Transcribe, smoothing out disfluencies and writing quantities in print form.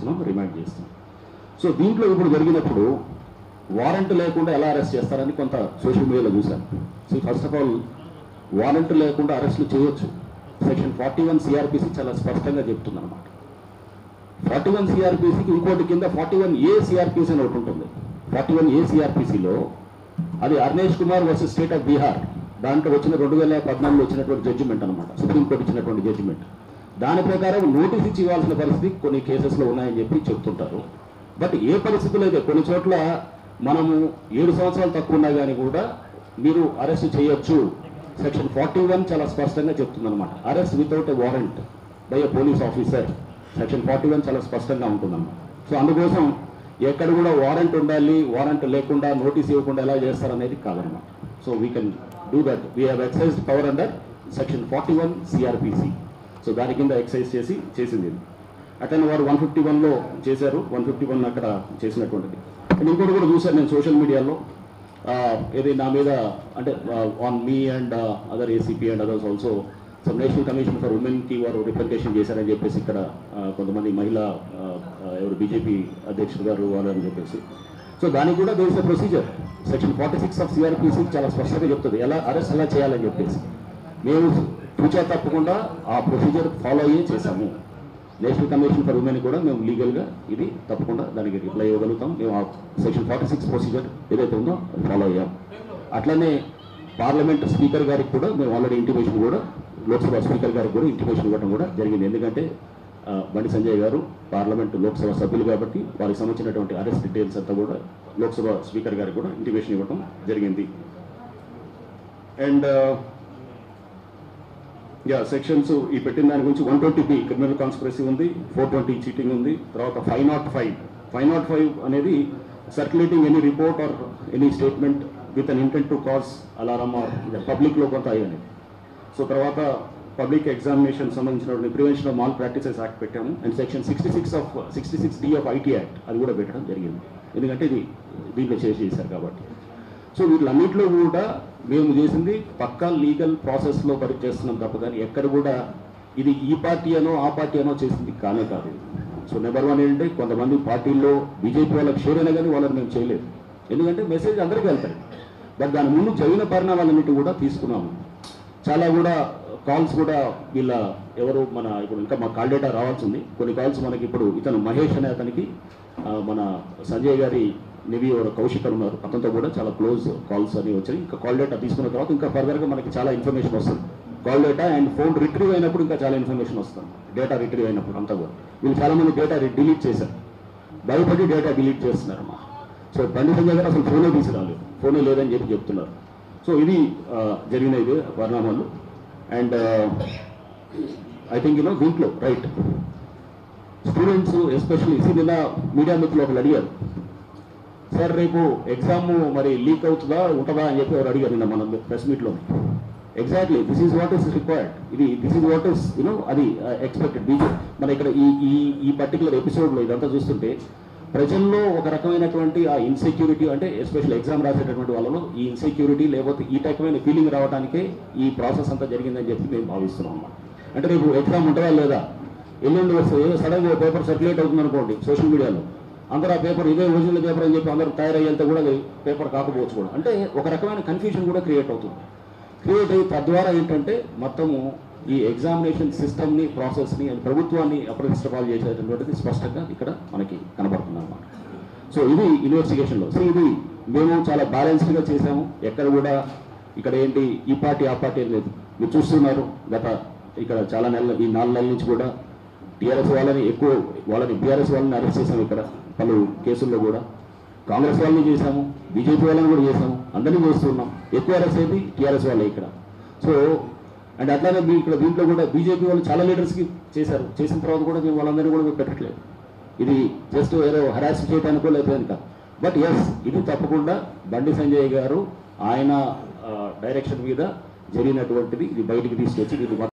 చేస్తున్నాం, రిమాండ్ చేస్తున్నాం. సో దీంట్లో ఇప్పుడు జరిగినప్పుడు వారెంట్ లేకుండా ఎలా అరెస్ట్ చేస్తారని కొంత సోషల్ మీడియాలో చూశాను. So first of all warrant లేకుండా అరెస్టులు చేయొచ్చు. సెక్షన్ 41 సిఆర్పిసి చాలా స్పష్టంగా చెప్తుంది అనమాట. 41 సిఆర్పిసికి ఇంకోటి కింద 41A సిఆర్పిసి అని ఒకటి ఉంటుంది. 41A సిఆర్పిసిలో అది Arnesh Kumar versus state of Bihar, దాంట్లో వచ్చిన 2014లో వచ్చినటువంటి జడ్జిమెంట్ అనమాట, సుప్రీంకోర్టు ఇచ్చినటువంటి జడ్జిమెంట్. దాని ప్రకారం నోటీస్ ఇచ్చి ఇవ్వాల్సిన పరిస్థితి కొన్ని కేసెస్లో ఉన్నాయని చెప్పి చెప్తుంటారు. బట్ ఏ పరిస్థితుల్లో అయితే కొన్ని చోట్ల మనము 7 సంవత్సరాలు తక్కువ ఉన్నా కానీ కూడా మీరు అరెస్ట్ చేయొచ్చు. సెక్షన్ 41 చాలా స్పష్టంగా చెప్తుందన్నమాట. Arrest without a warrant by a police officer, section 41 చాలా స్పష్టంగా ఉంటుందన్నమాట. సో అందుకోసం ఎక్కడ కూడా వారెంట్ ఉండాలి, వారెంట్ లేకుండా నోటీస్ ఇవ్వకుండా ఎలా చేస్తారనేది కాదనమాట. So we can do that. We have excised power under section 41 CrPC. So దాని కింద ఎక్సైజ్ చేసింది. అట్లనే వారు 151లో చేశారు. 151 అక్కడ చేసినటువంటిది. అండ్ ఇంకోటి కూడా చూశాను నేను సోషల్ మీడియాలో, ఏది నా మీద అంటే on me and other ACP and others also some national commission for ఉమెన్కి వారు రిప్రజెంటేషన్ చేశారని చెప్పేసి ఇక్కడ కొంతమంది మహిళా ఎవరు బీజేపీ అధ్యక్షుడు గారు వాళ్ళు అని చెప్పేసి. సో దానికి కూడా there is a procedure. Section 46 of CrPC చాలా స్పష్టంగా చెప్తుంది ఎలా అరెస్ట్ ఎలా చేయాలని చెప్పేసి. మేము తూచా తప్పకుండా ఆ ప్రొసీజర్ ఫాలో అయ్యే చేశాము. నేషనల్ కమిషన్ ఫర్ ఉమెన్ కూడా మేము లీగల్గా ఇది తప్పకుండా దానికి రిప్లై ఇవ్వగలుగుతాం. మేము ఆ సెక్షన్ 46 ప్రొసీజర్ ఏదైతే ఉందో ఫాలో అయ్యాం. అట్లనే పార్లమెంట్ స్పీకర్ గారికి కూడా మేము ఆల్రెడీ ఇంటిమేషన్ కూడా, లోక్సభ స్పీకర్ గారికి కూడా ఇంటిమేషన్ ఇవ్వడం కూడా జరిగింది. ఎందుకంటే బండి సంజయ్ గారు పార్లమెంట్ లోక్సభ సభ్యులు కాబట్టి వారికి సంబంధించినటువంటి అరెస్ట్ డీటెయిల్స్ అంతా కూడా లోక్సభ స్పీకర్ గారికి కూడా ఇంటిమేషన్ ఇవ్వడం జరిగింది. అండ్ సెక్షన్స్ ఈ పెట్టిన దాని గురించి 120B క్రిమినల్ కాన్స్పిరసీ ఉంది, 420 చీటింగ్ ఉంది. తర్వాత 505 అనేది circulating any report or any statement with an intent to cause alarm or పబ్లిక్లో కొంత అయ్యని. సో తర్వాత పబ్లిక్ ఎగ్జామినేషన్ సంబంధించినటువంటి prevention of malpractices act పెట్టాము. And section 66D of IT act అది కూడా పెట్టడం జరిగింది. ఎందుకంటే ఇది దీంట్లో చేశారు కాబట్టి. సో వీటిలన్నింటిలో కూడా మేము చేసింది పక్కా లీగల్ ప్రాసెస్లో వర్క్ చేస్తున్నాం తప్ప కానీ ఎక్కడ కూడా ఇది ఈ పార్టీ అనో ఆ పార్టీ అనో చేసింది కానే కాదు. సో నెంబర్ 1 ఏంటంటే కొంతమంది పార్టీల్లో బీజేపీ వాళ్ళకి షేర్ అయినా కానీ వాళ్ళని మేము చేయలేదు. ఎందుకంటే మెసేజ్ అందరికీ వెళ్తాయి. బట్ దాని ముందు జరిగిన పరిణామాలన్నిటి కూడా తీసుకున్నాము. చాలా కూడా కాల్స్ కూడా వీళ్ళ ఎవరు మన ఇప్పుడు ఇంకా మా కాల్ డేటా రావాల్సింది. కొన్ని కాల్స్ మనకి ఇప్పుడు ఇతను మహేష్ అనే అతనికి మన సంజయ్ గారి నెవి ఎవరు కౌశిక్ ఉన్నారు, అతనితో కూడా చాలా క్లోజ్ కాల్స్ అని వచ్చాయి. ఇంకా కాల్ డేటా తీసుకున్న తర్వాత ఇంకా ఫర్దర్గా మనకి చాలా ఇన్ఫర్మేషన్ వస్తుంది. Call data and phone retrieve అయినప్పుడు ఇంకా చాలా ఇన్ఫర్మేషన్ వస్తుంది. డేటా రిట్రీవ్ అయినప్పుడు అంతా కూడా వీళ్ళు చాలామంది డేటా డిలీట్ చేశారు, భయపడి data delete చేస్తున్నారమ్మా. So Bandi Sanjay గారు అసలు ఫోనే తీసుకురాలేదు, ఫోనే లేదని చెప్పి చెప్తున్నారు. సో ఇది జరిగిన ఇది పరిణామాలు. అండ్ ఐ థింక్ దీంట్లో రైట్ స్టూడెంట్స్ ఎస్పెషల్లీ నిన్న మీడియా మిత్రులు ఒకరు అడిగారు, సార్ రేపు ఎగ్జామ్ మరి లీక్ అవుతుందా ఉంటుందా అని చెప్పి ఎవరు అడిగారు నిన్న మన ప్రెస్ మీట్లో. Exactly this is what is required. This is what is అది ఎక్స్పెక్టెడ్. మన ఇక్కడ ఈ పర్టికులర్ ఎపిసోడ్లో ఇదంతా చూస్తుంటే ప్రజల్లో ఒక రకమైనటువంటి ఆ ఇన్సెక్యూరిటీ, అంటే ఎస్పెషల్ ఎగ్జామ్ రాసేటటువంటి వాళ్ళలో ఈ ఇన్సెక్యూరిటీ లేకపోతే ఈ రకమైన ఫీలింగ్ రావడానికే ఈ ప్రాసెస్ అంతా జరిగిందని చెప్పి మేము భావిస్తున్నాం అన్నమాట. అంటే రేపు ఎగ్జామ్ ఉంటుందా లేదా, ఎల్లుండి వస్తే సడన్గా పేపర్ సర్క్యులేట్ అవుతుంది అనుకోండి సోషల్ మీడియాలో, అందరూ ఆ పేపర్ ఇదే ఒరిజినల్ పేపర్ అని చెప్పి అందరూ తయారయ్యేంత కూడా పేపర్ కాకపోవచ్చు కూడా. అంటే ఒక రకమైన కన్ఫ్యూజన్ కూడా క్రియేట్ అవుతుంది. క్రియేట్ అయ్యి తద్వారా ఏంటంటే మొత్తము ఈ ఎగ్జామినేషన్ సిస్టమ్ని, ప్రాసెస్ని అండ్ ప్రభుత్వాన్ని అప్రతిష్టపాలు చేసేటటువంటిది స్పష్టంగా ఇక్కడ మనకి కనబడుతుంది అన్నమాట. సో ఇది ఇన్వెస్టిగేషన్లో. సో ఇది మేము చాలా బ్యాలెన్స్డ్గా చేసాము. ఎక్కడ కూడా ఇక్కడ ఏంటి ఈ పార్టీ ఆ పార్టీ లేదు. మీరు చూస్తున్నారు గత ఇక్కడ చాలా నెలలు, ఈ 4 నెలల నుంచి కూడా టీఆర్ఎస్ వాళ్ళని బీఆర్ఎస్ వాళ్ళని అరెస్ట్ చేసాము. ఇక్కడ పలు కేసుల్లో కూడా కాంగ్రెస్ వాళ్ళని చేశాము, బీజేపీ వాళ్ళని కూడా చేసాము, అందరినీ చేస్తున్నాం. ఎక్కువ అరెస్ట్ అయితే టీఆర్ఎస్ వాళ్ళే ఇక్కడ. సో అండ్ అట్లానే ఇక్కడ దీంట్లో కూడా బీజేపీ వాళ్ళు చాలా లీడర్స్కి చేశారు. చేసిన తర్వాత కూడా మేము వాళ్ళందరినీ కూడా మేము పెట్టట్లేదు. ఇది జస్ట్ ఏదో హరాస్ చేయడానికో లేదని కాదు. బట్ ఎస్, ఇది తప్పకుండా బండి సంజయ్ గారు ఆయన డైరెక్షన్ మీద జరిగినటువంటిది. ఇది బయటికి తీసుకొచ్చి ఇది